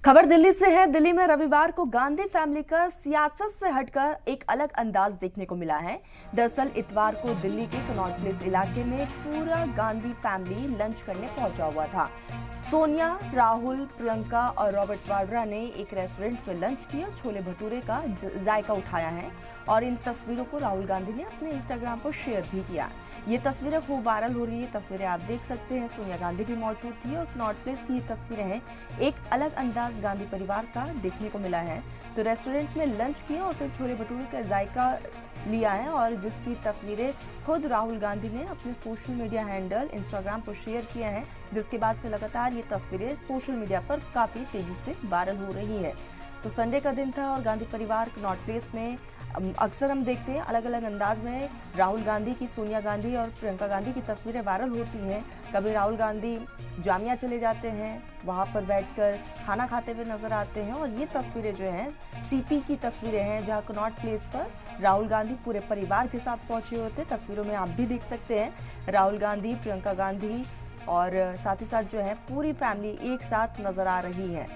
खबर दिल्ली से है। दिल्ली में रविवार को गांधी फैमिली का सियासत से हटकर एक अलग अंदाज देखने को मिला है। दरअसल इतवार को दिल्ली के कनॉट प्लेस इलाके में पूरा गांधी फैमिली लंच करने पहुंचा हुआ था। सोनिया, राहुल, प्रियंका और रॉबर्ट वाड्रा ने एक रेस्टोरेंट में लंच किया, छोले भटूरे का जायका उठाया है और इन तस्वीरों को राहुल गांधी ने अपने इंस्टाग्राम पर शेयर भी किया। ये तस्वीरें खूब वायरल हो रही है। तस्वीरें आप देख सकते हैं। सोनिया गांधी भी मौजूद थी और कनॉट प्लेस की ये तस्वीरें हैं। एक अलग अंदाज गांधी परिवार का देखने को मिला है। तो रेस्टोरेंट में लंच किया और फिर छोले भटूरे का जायका लिया है और जिसकी तस्वीरें खुद राहुल गांधी ने अपने सोशल मीडिया हैंडल इंस्टाग्राम पर शेयर किया है, जिसके बाद से लगातार ये तस्वीरें सोशल मीडिया पर काफी तेजी से वायरल हो रही है। तो संडे का दिन था और गांधी परिवार कनॉट प्लेस में अक्सर हम देखते हैं अलग अलग अंदाज में राहुल गांधी की, सोनिया गांधी और प्रियंका गांधी की तस्वीरें वायरल होती हैं। कभी राहुल गांधी जामिया चले जाते हैं, वहां पर बैठकर खाना खाते हुए नजर आते हैं और ये तस्वीरें जो हैं सीपी की तस्वीरें हैं, जहां कनॉट प्लेस पर राहुल गांधी पूरे परिवार के साथ पहुंचे होते। तस्वीरों में आप भी देख सकते हैं राहुल गांधी, प्रियंका गांधी और साथ ही साथ जो है पूरी फैमिली एक साथ नजर आ रही है।